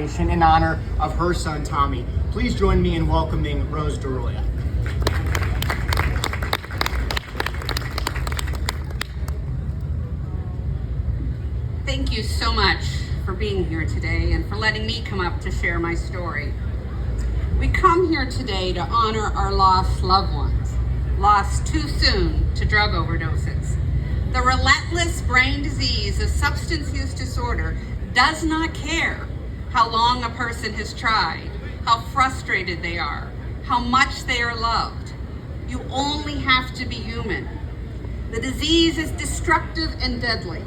celebration in honor of her son, Tommy. Please join me in welcoming Rose DeRoya. Thank you so much for being here today and for letting me come up to share my story. We come here today to honor our lost loved ones, lost too soon to drug overdoses. The relentless brain disease of substance use disorder does not care how long a person has tried, how frustrated they are, how much they are loved. You only have to be human. The disease is destructive and deadly,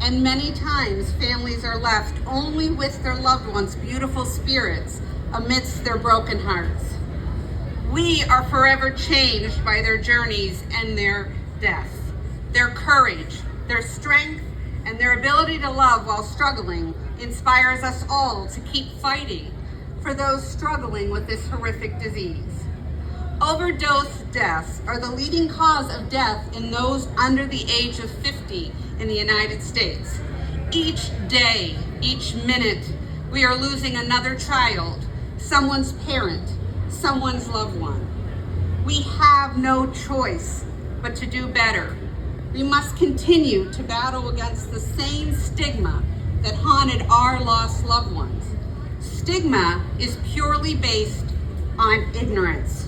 and many times families are left only with their loved ones' beautiful spirits amidst their broken hearts. We are forever changed by their journeys and their death. Their courage, their strength, and their ability to love while struggling inspires us all to keep fighting for those struggling with this horrific disease. Overdose deaths are the leading cause of death in those under the age of 50 in the United States. Each day, each minute, we are losing another child, someone's parent, someone's loved one. We have no choice but to do better. We must continue to battle against the same stigma that haunted our lost loved ones. Stigma is purely based on ignorance,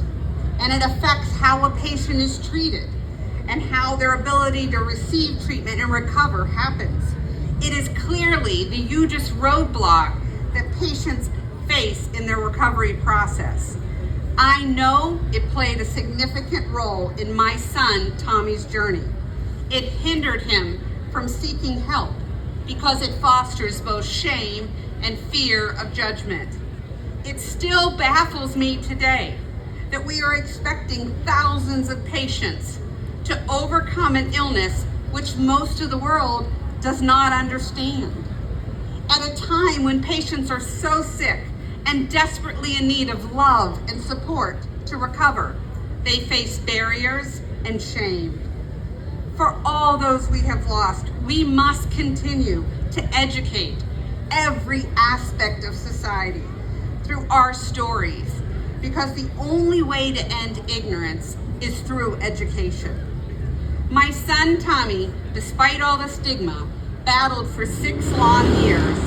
and it affects how a patient is treated and how their ability to receive treatment and recover happens. It is clearly the hugest roadblock that patients face in their recovery process. I know it played a significant role in my son Tommy's journey. It hindered him from seeking help because it fosters both shame and fear of judgment. It still baffles me today that we are expecting thousands of patients to overcome an illness which most of the world does not understand. At a time when patients are so sick and desperately in need of love and support to recover, they face barriers and shame. For all those we have lost, we must continue to educate every aspect of society through our stories, because the only way to end ignorance is through education. My son Tommy, despite all the stigma, battled for 6 long years,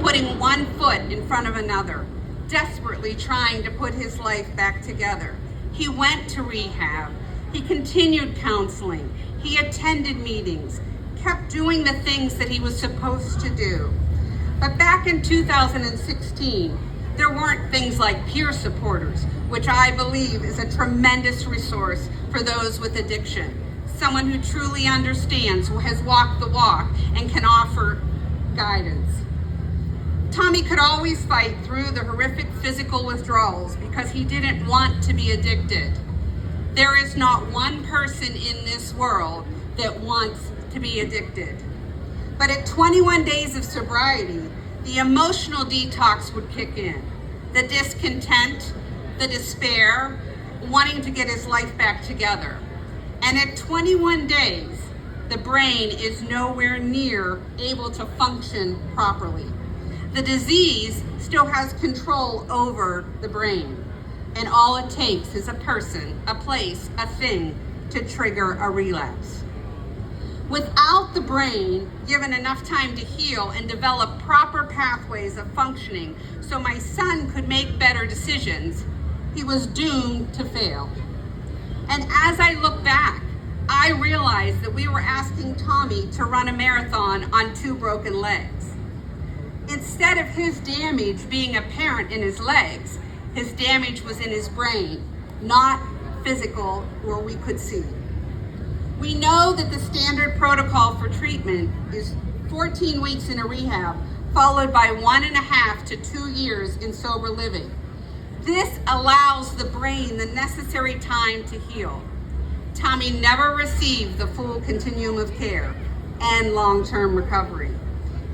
putting one foot in front of another, desperately trying to put his life back together. He went to rehab, he continued counseling, he attended meetings, kept doing the things that he was supposed to do. But back in 2016, there weren't things like peer supporters, which I believe is a tremendous resource for those with addiction. Someone who truly understands, who has walked the walk, and can offer guidance. Tommy could always fight through the horrific physical withdrawals because he didn't want to be addicted. There is not one person in this world that wants to be addicted. But at 21 days of sobriety, the emotional detox would kick in. The discontent, the despair, wanting to get his life back together. And at 21 days, the brain is nowhere near able to function properly. The disease still has control over the brain, and all it takes is a person, a place, a thing to trigger a relapse. Without the brain given enough time to heal and develop proper pathways of functioning so my son could make better decisions, he was doomed to fail. And as I look back, I realized that we were asking Tommy to run a marathon on 2 broken legs. Instead of his damage being apparent in his legs, his damage was in his brain, not physical where we could see. We know that the standard protocol for treatment is 14 weeks in a rehab, followed by 1.5 to 2 years in sober living. This allows the brain the necessary time to heal. Tommy never received the full continuum of care and long-term recovery.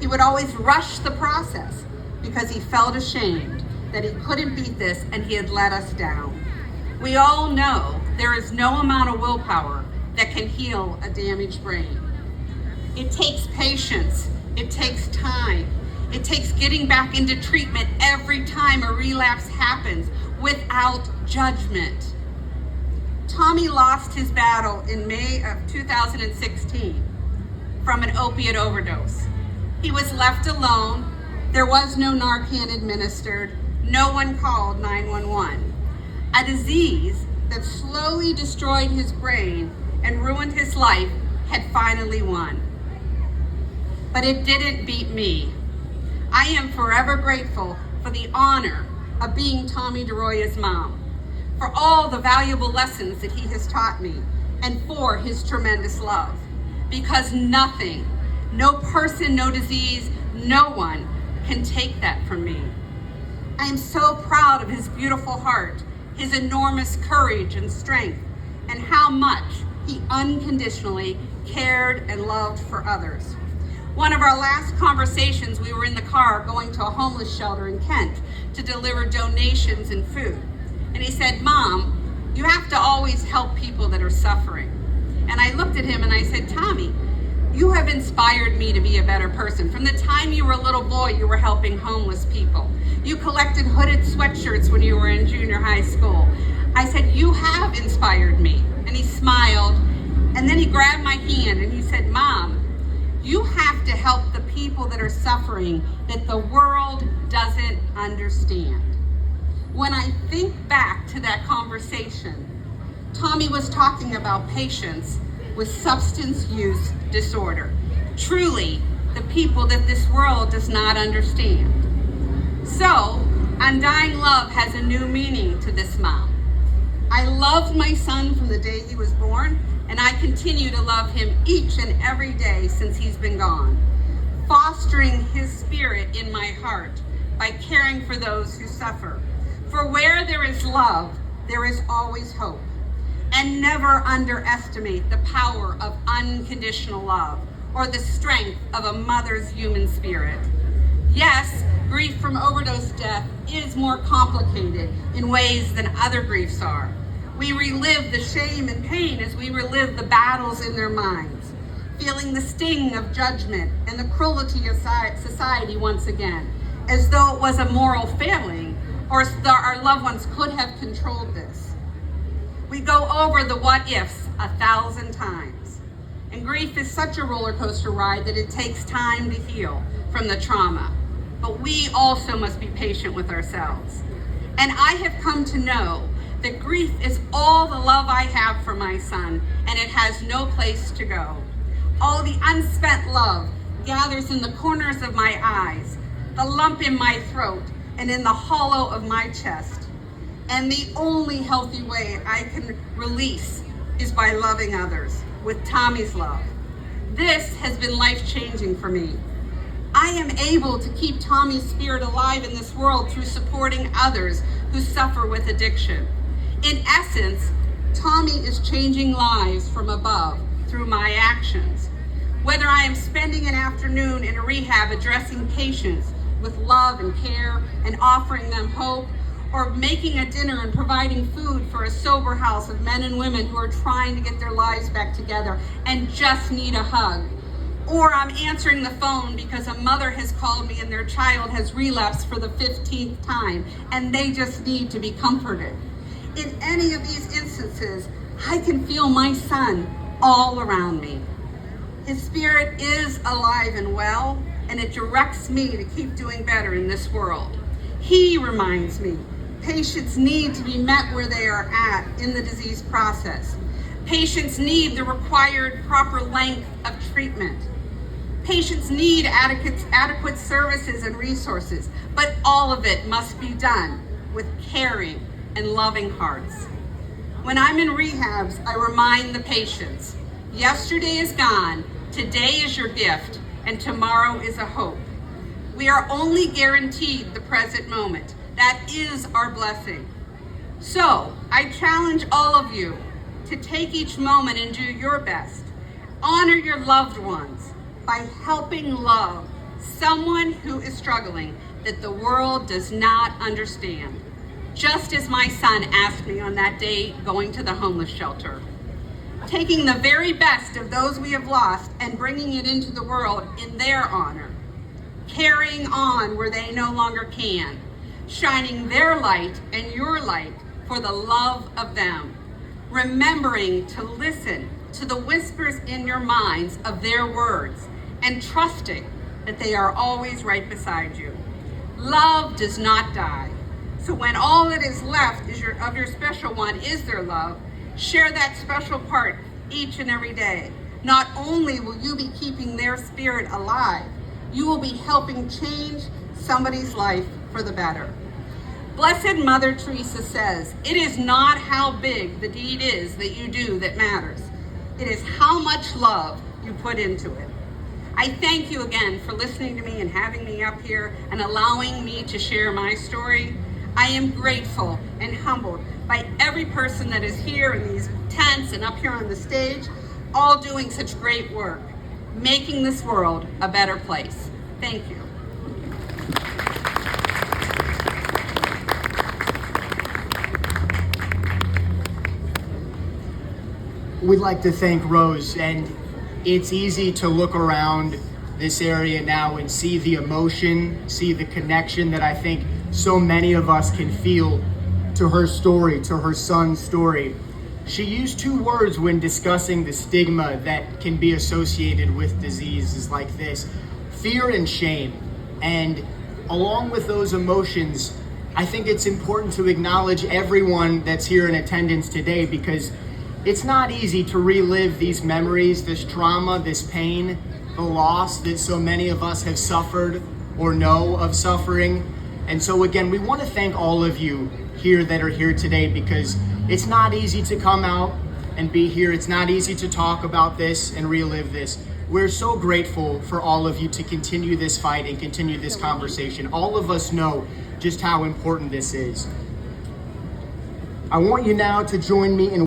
He would always rush the process because he felt ashamed that he couldn't beat this and he had let us down. We all know there is no amount of willpower that can heal a damaged brain. It takes patience, it takes time, It takes getting back into treatment every time a relapse happens without judgment. Tommy lost his battle in May of 2016 from an opiate overdose. He was left alone. There was no Narcan administered. No one called 911. A disease that slowly destroyed his brain and ruined his life had finally won. But it didn't beat me. I am forever grateful for the honor of being Tommy DeRoya's mom, for all the valuable lessons that he has taught me, and for his tremendous love. Because nothing, no person, no disease, no one can take that from me. I am so proud of his beautiful heart, his enormous courage and strength, and how much he unconditionally cared and loved for others. One of our last conversations, we were in the car going to a homeless shelter in Kent to deliver donations and food. And he said, "Mom, you have to always help people that are suffering." And I looked at him and I said, "Tommy, you have inspired me to be a better person. From the time you were a little boy, you were helping homeless people. You collected hooded sweatshirts when you were in junior high school." I said, "You have inspired me." And he smiled, and then he grabbed my hand and he said, "Mom, you have to help the people that are suffering that the world doesn't understand." When I think back to that conversation, Tommy was talking about patients with substance use disorder. Truly, the people that this world does not understand. So, undying love has a new meaning to this mom. I loved my son from the day he was born, and I continue to love him each and every day since he's been gone, fostering his spirit in my heart by caring for those who suffer. For where there is love, there is always hope. And never underestimate the power of unconditional love or the strength of a mother's human spirit. Yes, grief from overdose death is more complicated in ways than other griefs are. We relive the shame and pain as we relive the battles in their minds, feeling the sting of judgment and the cruelty of society once again, as though it was a moral failing or as though our loved ones could have controlled this. We go over the what ifs 1,000 times. And grief is such a roller coaster ride that it takes time to heal from the trauma. But we also must be patient with ourselves. And I have come to know that grief is all the love I have for my son, and it has no place to go. All the unspent love gathers in the corners of my eyes, the lump in my throat, and in the hollow of my chest. And the only healthy way I can release is by loving others with Tommy's love. This has been life-changing for me. I am able to keep Tommy's spirit alive in this world through supporting others who suffer with addiction. In essence, Tommy is changing lives from above through my actions. Whether I am spending an afternoon in a rehab addressing patients with love and care and offering them hope, or making a dinner and providing food for a sober house of men and women who are trying to get their lives back together and just need a hug. Or I'm answering the phone because a mother has called me and their child has relapsed for the 15th time and they just need to be comforted. In any of these instances, I can feel my son all around me. His spirit is alive and well, and it directs me to keep doing better in this world. He reminds me patients need to be met where they are at in the disease process. Patients need the required proper length of treatment. Patients need adequate services and resources, but all of it must be done with caring and loving hearts. When I'm in rehabs, I remind the patients, yesterday is gone, today is your gift, and tomorrow is a hope. We are only guaranteed the present moment. That is our blessing. So I challenge all of you to take each moment and do your best. Honor your loved ones by helping love someone who is struggling that the world does not understand. Just as my son asked me on that day going to the homeless shelter. Taking the very best of those we have lost and bringing it into the world in their honor. carrying on where they no longer can, shining their light and your light for the love of them, remembering to listen to the whispers in your minds of their words and trusting that they are always right beside you. Love does not die. So when all that is left is of your special one is their love, share that special part each and every day. Not only will you be keeping their spirit alive, you will be helping change somebody's life for the better. Blessed Mother Teresa says, "It is not how big the deed is that you do that matters. It is how much love you put into it." I thank you again for listening to me and having me up here and allowing me to share my story. I am grateful and humbled by every person that is here in these tents and up here on the stage, all doing such great work, making this world a better place. Thank you. We'd like to thank Rose, and it's easy to look around this area now and see the emotion, see the connection that I think so many of us can feel to her story, to her son's story. She used two words when discussing the stigma that can be associated with diseases like this: fear and shame. And along with those emotions, I think it's important to acknowledge everyone that's here in attendance today, because it's not easy to relive these memories, this trauma, this pain, the loss that so many of us have suffered or know of suffering. And so again, we want to thank all of you here that are here today, because it's not easy to come out and be here. It's not easy to talk about this and relive this. We're so grateful for all of you to continue this fight and continue this conversation. All of us know just how important this is. I want you now to join me in